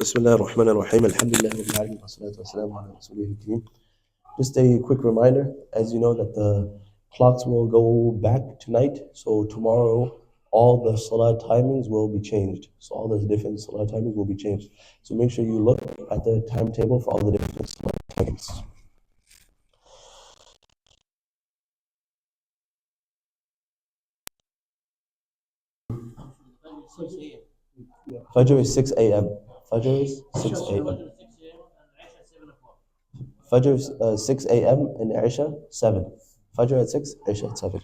Bismillah ar-Rahman ar-Rahim. Alhamdulillah Rabbil Alamin. Wassalatu wassalamu ala Rasulihil Kareem. Just a quick reminder, as you know, that the clocks will go back tonight. So tomorrow, all the salah timings will be changed. So all the different salah timings will be changed. So make sure you look at the timetable for all the different salah timings. Fajr is 6 a.m. Fajr is 6 a.m. Fajr is 6 a.m. and Isha 7. Fajr at 6, Isha at 7.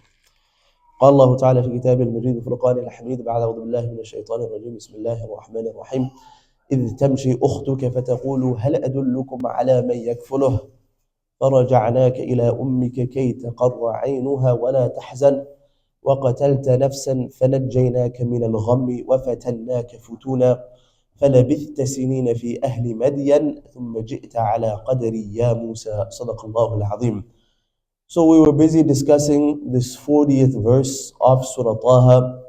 قال الله تعالى في كتابه المجيد وفرقانه الحميد بعد أعوذ بالله من الشيطان الرجيم بسم الله الرحمن الرحيم إذ تمشي أختك فتقول هل أدلكم على من يكفله فرجعناك إلى أمك كي تقر عينها ولا تحزن وقتلت نفسا فنجيناك من الغم وفتناك فتونا فلبثت سنين في أهل مدين ثم جئت على قدري يا موسى صدق الله العظيم. So we were busy discussing this 40th verse of Surah Taha,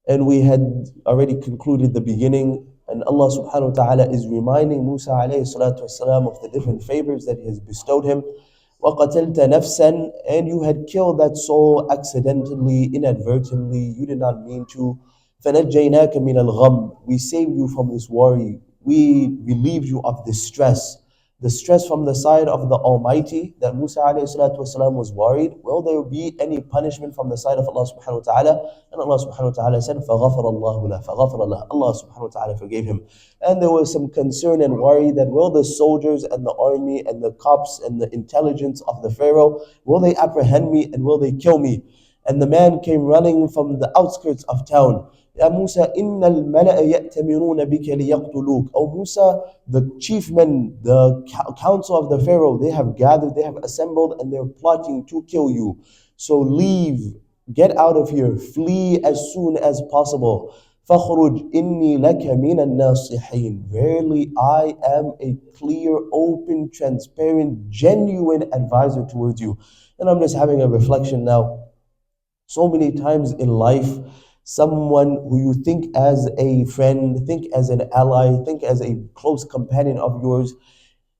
and we had already concluded the beginning, and Allah subhanahu wa ta'ala is reminding Musa alayhi salatu wasalam of the different favors that He has bestowed him. وَقَتَلْتَ نَفْسًا, and you had killed that soul accidentally, inadvertently, you did not mean to. فَنَجَّيْنَاكَ مِنَ الْغَمِّ, we saved you from this worry, we relieved you of this stress. The stress from the side of the Almighty, that Musa ﷺ was worried, will there be any punishment from the side of Allah subhanahu wa ta'ala? And Allah subhanahu wa ta'ala said, فَغَفَرَ اللَّهُ لَهُ فَغَفَرَ لَهُ, Allah subhanahu wa ta'ala forgave him. And there was some concern and worry that will the soldiers and the army and the cops and the intelligence of the Pharaoh, will they apprehend me and will they kill me? And the man came running from the outskirts of town. Ya Musa, inna al-mala'a ya'tamiruna bika liyaqtuluk. Oh Musa, the chief men, the council of the Pharaoh, they have gathered, they have assembled, and they're plotting to kill you. So leave, get out of here, flee as soon as possible. فَخْرُجْ إِنِّي لَكَ مِنَ النَّاصِحِينَ. Verily, I am a clear, open, transparent, genuine advisor towards you. And I'm just having a reflection now. So many times in life, someone who you think as a friend, think as an ally, think as a close companion of yours,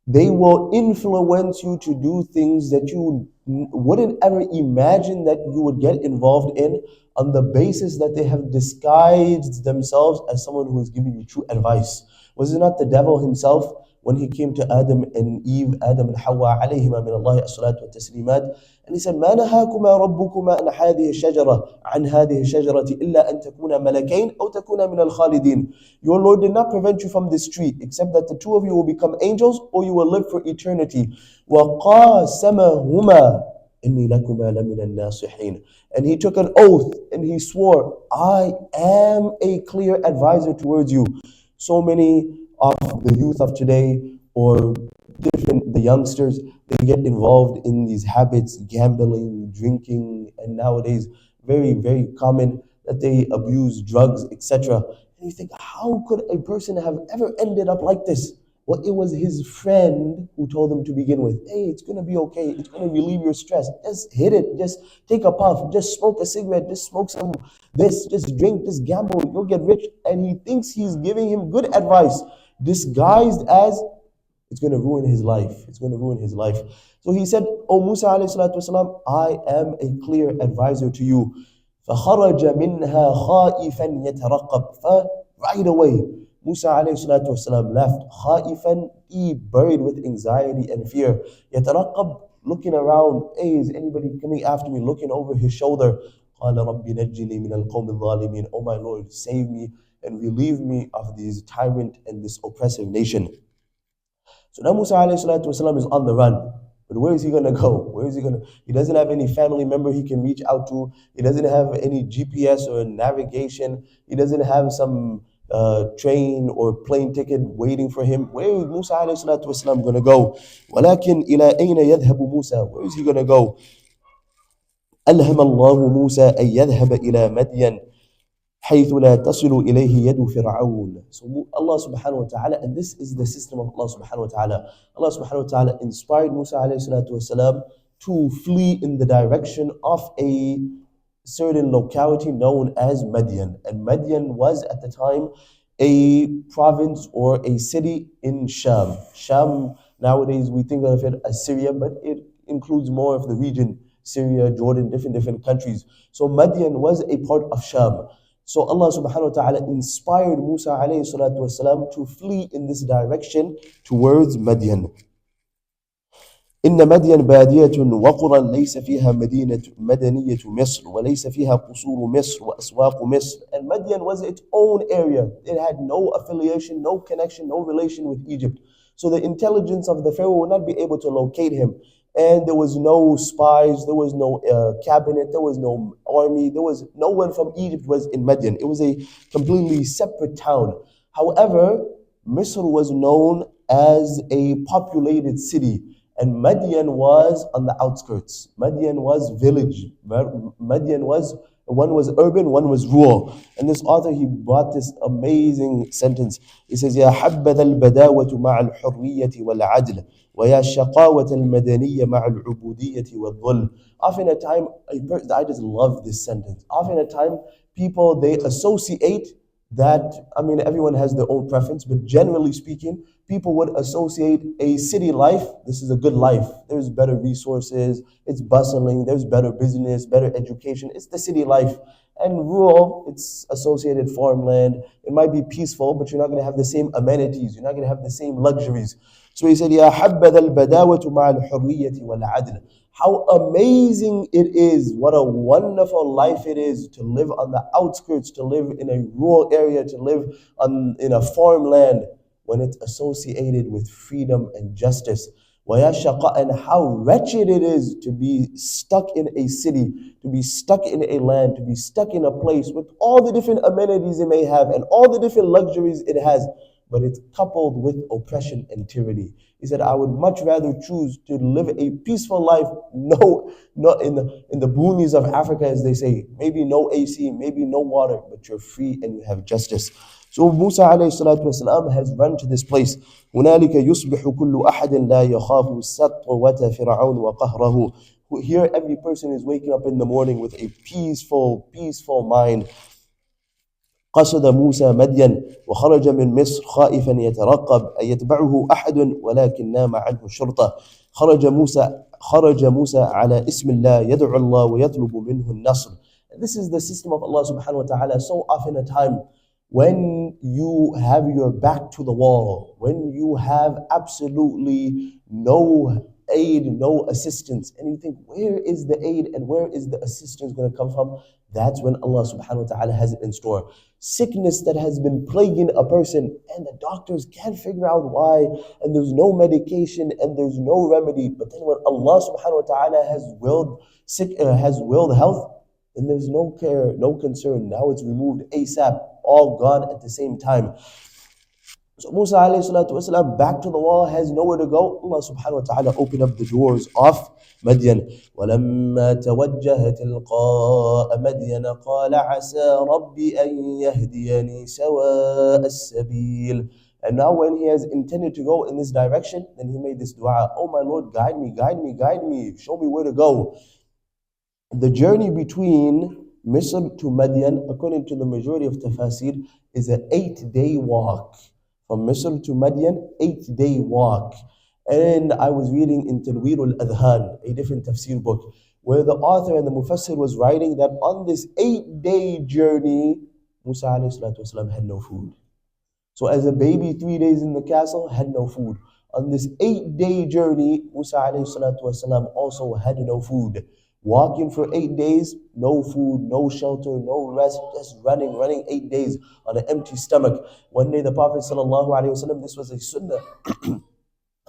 they will influence you to do things that you wouldn't ever imagine that you would get involved in, on the basis that they have disguised themselves as someone who is giving you true advice. Was it not the devil himself when he came to Adam and Eve, Adam and Hawa alayhima min Allah as-salatu wa taslimat, and he said, ما نهاكما ربكما عن هذه الشجرة عن هذه الشجرة إلا أن تكونا ملكين أو تكونا من الخالدين. Your Lord did not prevent you from this tree, except that the two of you will become angels or you will live for eternity. وقاسمهما إني لكما لمن الناصحين. And he took an oath and he swore, I am a clear advisor towards you. So many of the youth of today, or the youngsters, they get involved in these habits, gambling, drinking, and nowadays very, very common that they abuse drugs, etc. And you think, how could a person have ever ended up like this? Well, it was his friend who told him to begin with, hey, it's going to be okay, it's going to relieve your stress, just hit it, just take a puff, just smoke a cigarette, just smoke some this, just drink, just gamble, you'll get rich. And he thinks he's giving him good advice, disguised as it's going to ruin his life. It's going to ruin his life. So he said, O Musa alayhi salatu wasalam, I am a clear advisor to you. فَخَرَجَ مِنْهَا خَائِفًا يَتَرَقَّبْ. Right away, Musa alayhi salatu wasalam left. خَائِفًا, he buried with anxiety and fear. يَتَرَقَّبْ, looking around. Hey, is anybody coming after me? Looking over his shoulder. قَالَ رَبِّ نَجِّنِي مِنَ الْقَوْمِ الظَّالِمِينَ. Oh my Lord, save me and relieve me of this tyrant and this oppressive nation. So now Musa alayhi salatu wasalam is on the run. But where is he going to go? Where is he going to? He doesn't have any family member he can reach out to. He doesn't have any GPS or navigation. He doesn't have some train or plane ticket waiting for him. Where is Musa alayhi salatu wasalam going to go? وَلَكِنْ إِلَىٰ أَيْنَ يَذْهَبُ مُوسَى. Where is he going to go? أَلْهَمَ اللَّهُ مُوسَى أَن يَذْهَبَ إِلَىٰ مَدْيَنَ حيث لا تصل إليه يد فرعون. So Allah subhanahu wa ta'ala, and this is the system of Allah subhanahu wa ta'ala. Allah subhanahu wa ta'ala inspired Musa alayhi salatu wasalam to flee in the direction of a certain locality known as Madian. And Madian was at the time a province or a city in Sham. Sham, nowadays we think of it as Syria, but it includes more of the region, Syria, Jordan, different countries. So Madian was a part of Sham. So Allah subhanahu wa ta'ala inspired Musa alayhi salatu wasalam to flee in this direction towards Madian. إن مدين بادية وقرى ليس فيها مدنية مصر وليس فيها قصور مصر وأسواق مصر. And Madian was its own area. It had no affiliation, no connection, no relation with Egypt. So the intelligence of the Pharaoh would not be able to locate him. And there was no spies, there was no cabinet, there was no army, there was no one from Egypt was in Madian. It was a completely separate town. However, Misr was known as a populated city. And Madian was on the outskirts. Madian was village. Madian was, one was urban, one was rural. And this author, he brought this amazing sentence. He says, يا حبذا البداوة مع الحرية والعدل ويا الشقاوة المدنية مع العبودية والظلم. Often at time, I just love this sentence. Often at time, people, they associate that, I mean, everyone has their own preference, but generally speaking, people would associate a city life, this is a good life. There's better resources, it's bustling, there's better business, better education. It's the city life. And rural, it's associated farmland. It might be peaceful, but you're not going to have the same amenities. You're not going to have the same luxuries. So he said, يا حبذا البداوة مع الحرية والعدل. How amazing it is, what a wonderful life it is to live on the outskirts, to live in a rural area, to live in a farmland when it's associated with freedom and justice. And how wretched it is to be stuck in a city, to be stuck in a land, to be stuck in a place with all the different amenities it may have and all the different luxuries it has, but it's coupled with oppression and tyranny. He said, I would much rather choose to live a peaceful life, not in the boonies of Africa, as they say, maybe no AC, maybe no water, but you're free and you have justice. So Musa alayhi salatu wasalam has run to this place. هنالك يصبح كل أحد لا يخاف سطوة فرعون وقهره. Here every person is waking up in the morning with a peaceful mind. قصد موسى مدين وخرج من مصر خائفا يترقب أن يتبعه أحد ولكن نام عنه الشرطة. خرج موسى على اسم الله يدعو الله ويطلب منه النصر. This is the system of Allah subhanahu wa ta'ala. So often a time when you have your back to the wall, when you have absolutely no aid, no assistance, and you think, where is the aid and where is the assistance going to come from? That's when Allah subhanahu wa ta'ala has it in store. Sickness that has been plaguing a person and the doctors can't figure out why, and there's no medication and there's no remedy. But then when Allah subhanahu wa ta'ala has willed health, then there's no care, no concern. Now it's removed ASAP, all gone at the same time. So Musa alayhi salatu wasalam, back to the wall, has nowhere to go. Allah subhanahu wa ta'ala opened up the doors of Madian. وَلَمَّا تَوَجَّهَ تِلْقَاءَ مَدْيَنَ قَالَ عَسَى رَبِّي أَن يَهْدِيَنِي سَوَاءَ السَّبِيلِ. And now when he has intended to go in this direction, then he made this dua, oh my Lord, guide me, show me where to go. The journey between Misr to Madian, according to the majority of tafasir, is an 8-day walk. From Misr to Madian, 8-day walk. And I was reading in Tanweer al-Adhan, a different tafsir book, where the author and the mufassir was writing that on this 8-day journey, Musa alayhi salatu wasalam had no food. So as a baby, 3 days in the castle, had no food. On this 8-day journey, Musa alayhi salatu wasalam also had no food. Walking for 8 days, no food, no shelter, no rest, just running 8 days on an empty stomach. One day the Prophet ﷺ, this was a sunnah,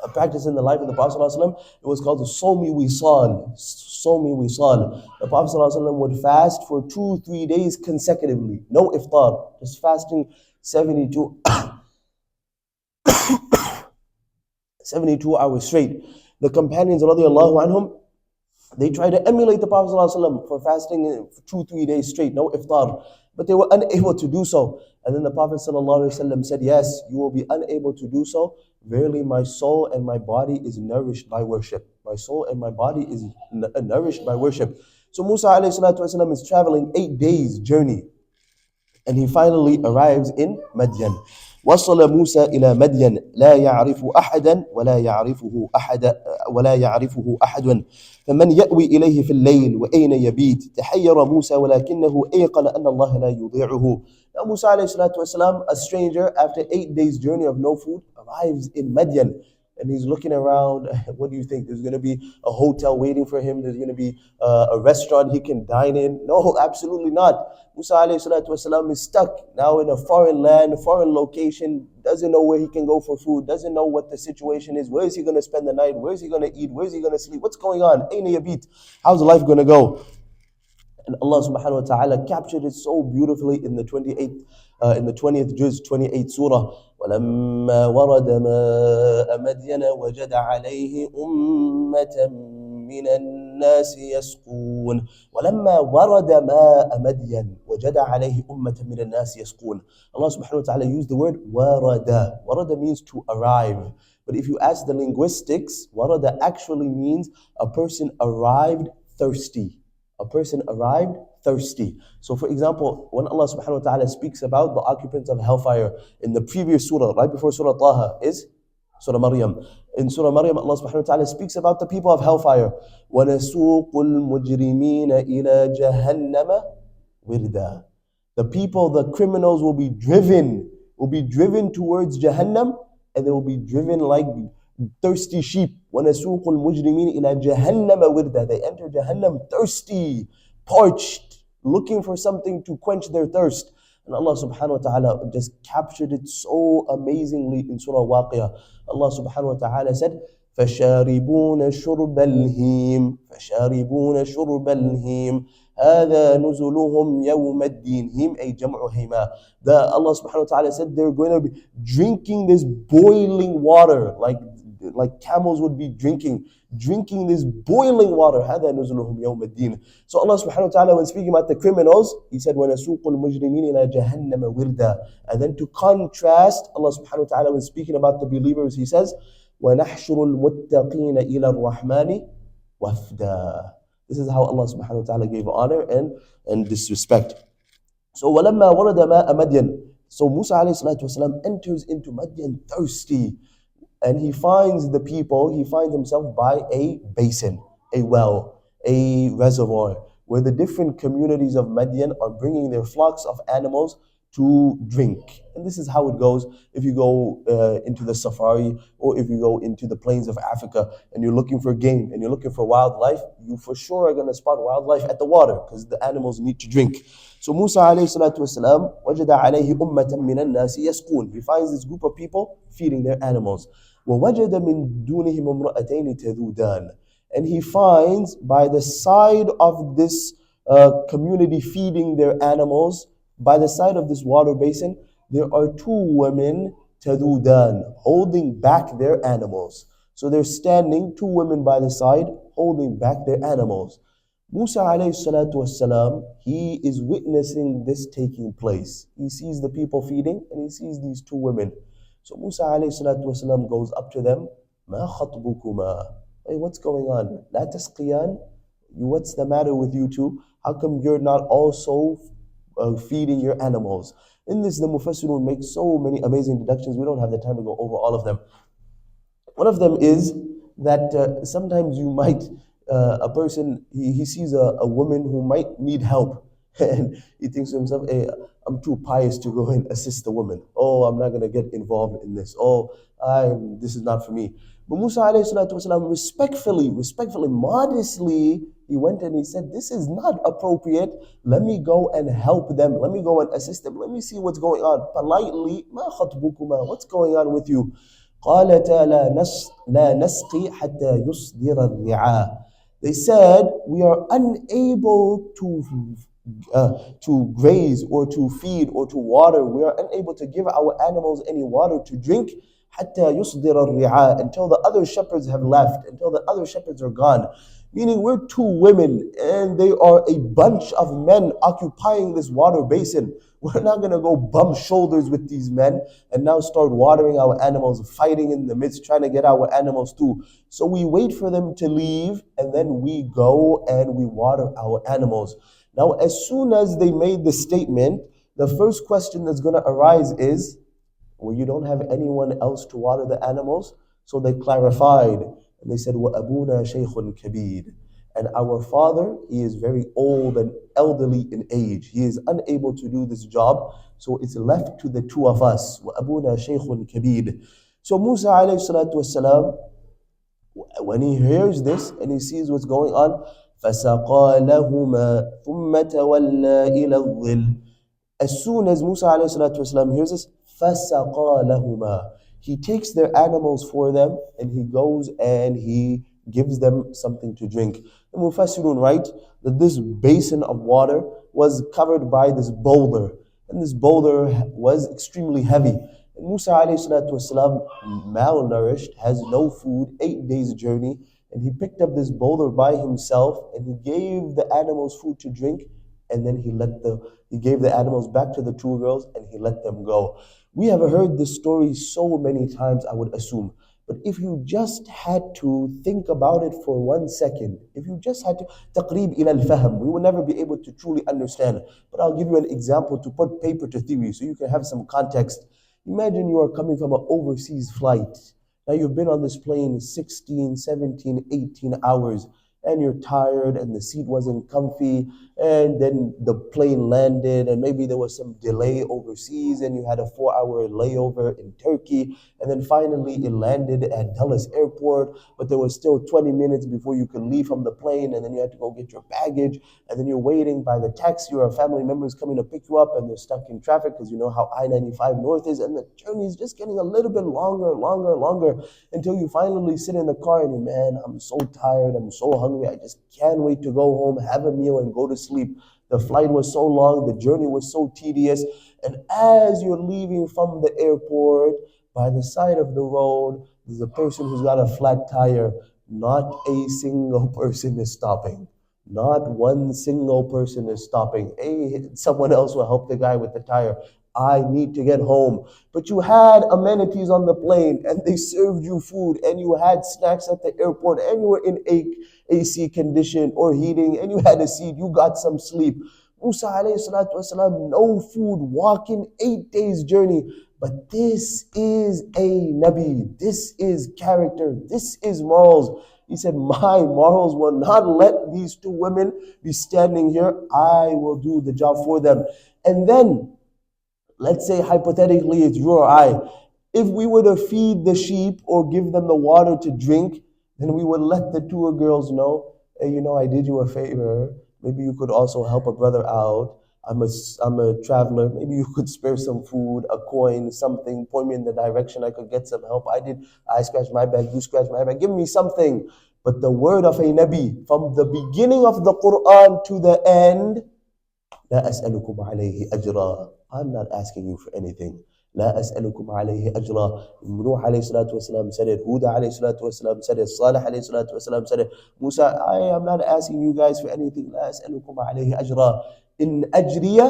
a practice in the life of the Prophet ﷺ, it was called the Somi Wisal. The Prophet ﷺ would fast for 2-3 days consecutively, no iftar, just fasting 72 hours straight. The companions radiallahu anhum, they tried to emulate the Prophet ﷺ for fasting for 2-3 days straight, no iftar. But they were unable to do so. And then the Prophet ﷺ said, yes, you will be unable to do so. Verily, my soul and my body is nourished by worship. My soul and my body is nourished by worship. So Musa ﷺ is traveling 8 days journey. And he finally arrives in Madian. وصل موسى إلى مدين لا يعرف أحدا ولا يعرفه أحد فمن يأوي إليه في الليل وأين يبيت تحير موسى ولكنه أيقن أن الله لا يضيعه. Now Musa alayhi salatu wasalam, a stranger, after 8 days journey of no food, arrives in Madian. And he's looking around. What do you think? There's going to be a hotel waiting for him. There's going to be a restaurant he can dine in. No, absolutely not. Musa alayhi salatu wasalam is stuck now in a foreign land, a foreign location, doesn't know where he can go for food, doesn't know what the situation is. Where is he going to spend the night? Where is he going to eat? Where is he going to sleep? What's going on? Aina yabit? How's life going to go? And Allah subhanahu wa ta'ala captured it so beautifully in the 20th juz, 28th surah. وَلَمَّا وَرَدَ مَاءَ مَدْيَنَ وَجَدَ عَلَيْهِ أُمَّةً مِّنَ النَّاسِ يَسْقُونَ وَلَمَّا وَرَدَ مَاءَ مَدْيَنَ وَجَدَ عَلَيْهِ أُمَّةً مِّنَ النَّاسِ يَسْقُونَ. Allah subhanahu wa ta'ala used the word warada. Warada means to arrive. But if you ask the linguistics, warada actually means a person arrived thirsty. A person arrived thirsty. So for example, when Allah subhanahu wa ta'ala speaks about the occupants of hellfire in the previous surah, right before Surah Taha, is Surah Maryam. In Surah Maryam, Allah subhanahu wa ta'ala speaks about the people of hellfire. وَنَسُوقُ الْمُجْرِمِينَ إِلَى جَهَنَّمَ وِرْدًا. The people, the criminals will be driven towards Jahannam, and they will be driven like thirsty sheep. وَنَسُوقُ الْمُجْرِمِينَ إِلَى جَهَنَّمَ وِرْدًا. They enter Jahannam thirsty, parched, looking for something to quench their thirst. And Allah subhanahu wa ta'ala just captured it so amazingly in Surah Waqiyah. Allah subhanahu wa ta'ala said, فَشَارِبُونَ شُرْبَ الْهِيمِ هَذَا نُزُلُهُمْ يَوْمَ الدِّينِ. Him a jam'u hima. Allah subhanahu wa ta'ala said they're going to be drinking this boiling water, like camels would be drinking this boiling water. هَذَا نُزُلُهُمْ يَوْمَ الدِّينِ. So Allah subhanahu wa ta'ala, when speaking about the criminals, He said, وَنَسُوقُ الْمُجْرِمِينَ إِلَى جَهَنَّمَ وِرْدًا. And then to contrast, Allah subhanahu wa ta'ala, when speaking about the believers, He says, وَنَحْشُرُ الْمُتَّقِينَ إِلَى الرَّحْمَنِ وَفْدًا. This is how Allah subhanahu wa ta'ala gave honor and disrespect. So وَلَمَّا وَرَدَ مَاءَ مَدْيَنَ. So Musa alayhi salatu wasalam enters into Madian thirsty. And he finds himself by a basin, a well, a reservoir, where the different communities of Madian are bringing their flocks of animals to drink. And this is how it goes if you go into the safari, or if you go into the plains of Africa and you're looking for game and you're looking for wildlife, you for sure are going to spot wildlife at the water because the animals need to drink. So Musa alayhi salatu wasalam, وَجَدَ عَلَيْهِ أُمَّةً مِّنَ النَّاسِ يَسْقُونَ. He finds this group of people feeding their animals. وَوَجَدَ مِن دُونِهِمْ امْرَأَتَيْنِ تَذُودَانِ. And he finds by the side of this community feeding their animals, by the side of this water basin, there are two women, تَذُودَانِ, holding back their animals. So they're standing, two women by the side, holding back their animals. Musa alayhi salatu wasalam, he is witnessing this taking place. He sees the people feeding and he sees these two women. So Musa alayhi salatu wasalam goes up to them, مَا خَطْبُكُمَا. Hey, what's going on? لَا تَسْقِيَانِ. What's the matter with you two? How come you're not also feeding your animals? In this, the Mufassirun make so many amazing deductions. We don't have the time to go over all of them. One of them is that sometimes you might, a person, he sees a woman who might need help. And he thinks to himself, hey, I'm too pious to go and assist the woman. Oh, I'm not going to get involved in this. Oh, this is not for me. But Musa alayhi salatu wasalam respectfully, modestly, he went and he said, this is not appropriate. Let me go and help them. Let me go and assist them. Let me see what's going on. Politely, مَا خَطْبُكُمَا. What's going on with you? قَالَتَا لَا نَسْقِي حَتَّى يُصْدِرَ الرِّعَاء. They said, we are unable to graze or to feed or to water. We are unable to give our animals any water to drink حَتَّى يُصْدِرَ الرِّعَاء, until the other shepherds have left, until the other shepherds are gone. Meaning we're two women and they are a bunch of men occupying this water basin. We're not going to go bump shoulders with these men and now start watering our animals, fighting in the midst, trying to get our animals too. So we wait for them to leave and then we go and we water our animals. Now, as soon as they made the statement, the first question that's going to arise is, well, you don't have anyone else to water the animals? So they clarified and they said, وَأَبُونَا شَيْخٌ كَبِيرٌ. And our father, he is very old and elderly in age. He is unable to do this job. So it's left to the two of us. وَأَبُونَا شَيْخٌ كَبِيرٌ. So Musa alayhi salatu wasalam, when he hears this and he sees what's going on, فَسَقَى لَهُمَا ثُمَّ تَوَلَّى إِلَى الظِّلِّ. As soon as Musa alayhi salatu wasalam hears this, فَسَقَى لَهُمَا, he takes their animals for them and he goes and he gives them something to drink. The Mufassirun write that this basin of water was covered by this boulder, and this boulder was extremely heavy. And Musa alayhi salatu wasalam, malnourished, has no food, 8 days journey, and he picked up this boulder by himself and he gave the animals food to drink, and then he gave the animals back to the two girls and he let them go. We have heard this story so many times, I would assume. But if you just had to think about it for 1 second, if you just had to, taqreeb ila al-fahm, we will never be able to truly understand. But I'll give you an example to put paper to theory so you can have some context. Imagine you are coming from an overseas flight. Now you've been on this plane 16, 17, 18 hours, and you're tired and the seat wasn't comfy, and then the plane landed and maybe there was some delay overseas and you had a 4-hour layover in Turkey, and then finally it landed at Dallas airport, but there was still 20 minutes before you could leave from the plane, and then you had to go get your baggage, and then you're waiting by the taxi, or a family member is coming to pick you up and they're stuck in traffic because you know how I-95 North is, and the journey is just getting a little bit longer until you finally sit in the car and you, man, I'm so tired, I'm so hungry, I just can't wait to go home, have a meal and go to sleep. The flight was so long, the journey was so tedious, and as you're leaving from the airport, by the side of the road, there's a person who's got a flat tire. Not a single person is stopping. Not one single person is stopping. Hey, someone else will help the guy with the tire. I need to get home. But you had amenities on the plane and they served you food and you had snacks at the airport and you were in AC condition or heating and you had a seat, you got some sleep. Musa alayhi salatu wasalam, no food, walking 8 days journey. But this is a Nabi, this is character, this is morals. He said, my morals will not let these two women be standing here. I will do the job for them. And then, let's say hypothetically it's you or I. If we were to feed the sheep or give them the water to drink, then we would let the two girls know, hey, you know, I did you a favor. Maybe you could also help a brother out. I'm a traveler. Maybe you could spare some food, a coin, something, point me in the direction I could get some help. I scratched my back, you scratched my back. Give me something. But the word of a Nabi, from the beginning of the Quran to the end, لا أسألكم عليه أجرا. I'm not asking you for anything. لا أسألكم عليه أجرا. Nuh alayhi salatu wasalam said it. Hud alayhi salatu wasalam said it. Salih alayhi salatu wasalam said it. Musa, I am not asking you guys for anything. لا أسألكم عليه أجرا. إن أجري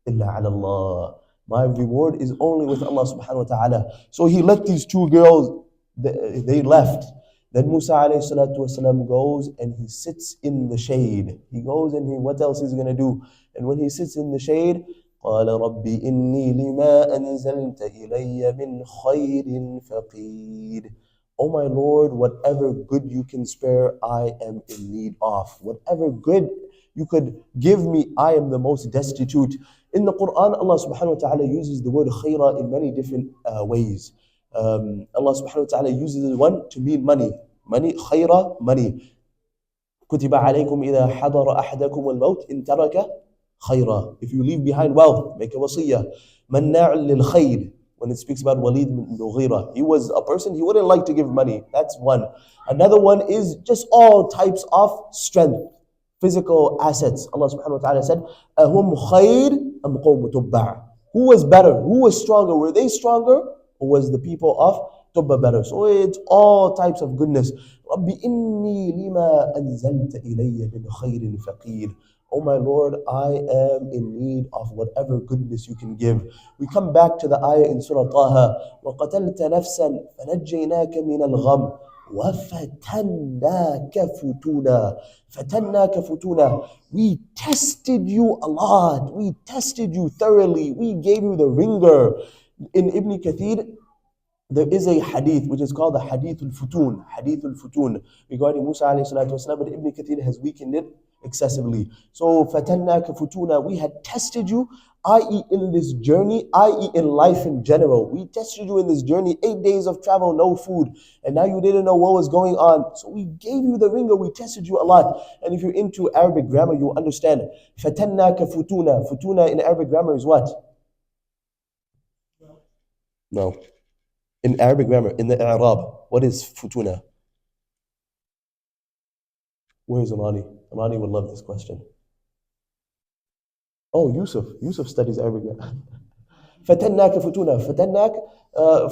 إلا على الله. My reward is only with Allah subhanahu wa ta'ala. So he let these two girls, they left. Then Musa alayhi salatu wasalam goes and he sits in the shade. He goes and what else is he going to do? And when he sits in the shade, قال رب إني لما أنزلت إلي من خير فقير. Oh my Lord, whatever good you can spare, I am in need of. Whatever good you could give me, I am the most destitute. In the Quran, Allah subhanahu wa ta'ala uses the word khayra in many different ways. Allah subhanahu wa ta'ala uses one to mean money. Money, khayra, money. كتب عليكم إذا حضر أحدكم الموت إن ترك خيرا. If you leave behind wealth, make a wasiyah. مناع للخير. When it speaks about Walid bin Mughira, he was a person, he wouldn't like to give money. That's one. Another one is just all types of strength, physical assets. Allah subhanahu wa ta'ala said, أهم خير أم قوم تبع. Who was better? Who was stronger? Were they stronger? Or was the people of Tubba better? So it's all types of goodness. رَبِّ إِنِّي لِمَا أَنزَلْتَ إِلَيَّ مِنْ خَيْرٍ فَقِيرٍ. Oh my Lord, I am in need of whatever goodness you can give. We come back to the ayah in Surah Taha. وَقَتَلْتَ نَفْسًا فَنَجَّيْنَاكَ مِنَ الْغَمِّ. وَفَتَنَّاكَ فُتُونًا. فَتَنَّاكَ فُتُونًا. We tested you a lot. We tested you thoroughly. We gave you the ringer. In Ibn Kathir, there is a hadith which is called the Hadith al-Futun, regarding Musa alayhi salatu wasalam, but Ibn Kathir has weakened it excessively. So, فَتَنَّاكَ فُتُونًا, we had tested you, i.e. in this journey, i.e. in life in general. We tested you in this journey, 8 days of travel, no food, and now you didn't know what was going on. So we gave you the ringer, we tested you a lot. And if you're into Arabic grammar, you understand. فَتَنَّاكَ فُتُونًا. Futuna in Arabic grammar is what? No. In Arabic grammar, in the I'rab, what is futuna? Where's Amani? Amani would love this question. Oh, Yusuf. Yusuf studies Arabic grammar. فتناك فتونا. فتناك,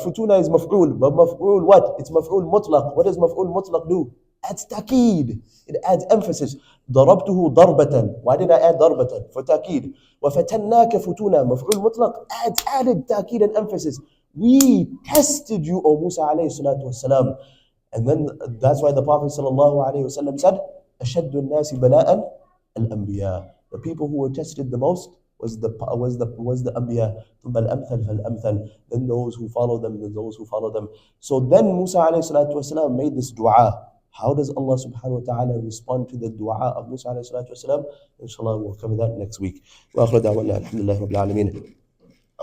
futuna is maf'ul, but maf'ul what? It's maf'ul mutlaq. What does maf'ul mutlaq do? Adds ta'keed. It adds emphasis. ضربته ضربة. Why did I add ضربة? For ta'keed. وفتناك فتونا. مفعول مطلق added ta'keed and emphasis. We tested you, O Musa alayhi salatu wasalam. And then that's why the Prophet sallallahu alaihi wasallam said, أشد الناس بلاء الأنبياء. The people who were tested the most was the Anbiya. ثم الأمثل فالأمثل. Then those who follow them, then those who follow them. So then Musa alayhi salatu wasalam made this dua. How does Allah subhanahu wa ta'ala respond to the dua of Musa alayhi salatu wasalam? Inshallah, we'll cover that next week. وآخر دعوانا الحمد لله رب العالمين.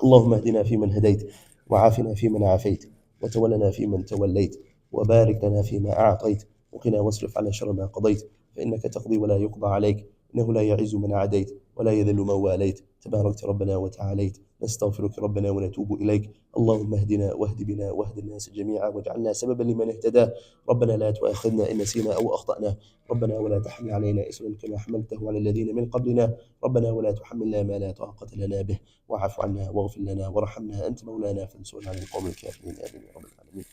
اللهم اهدنا فيمن هديت، وعافنا فيمن عافيت، وتولنا فيمن توليت، وبارك لنا فيما أعطيت، وقنا واصرف عنا شر ما قضيت، فإنك تقضي ولا يقضى عليك، إنه لا يعز من عاديت ولا يذل من واليت، تباركت ربنا وتعاليت. نستغفرك ربنا ونتوب إليك. اللهم اهدنا واهد بنا واهد الناس جميعا، واجعلنا سببا لمن اهتدى. ربنا لا تؤاخذنا إن نسينا أو أخطأنا. ربنا ولا تحمل علينا إصرا كما حملته على الذين من قبلنا. ربنا ولا تحملنا ما لا طاقة لنا به. واعف عنا واغفر لنا وارحمنا، أنت مولانا فانصرنا على القوم الكافرين. آمين يا رب العالمين.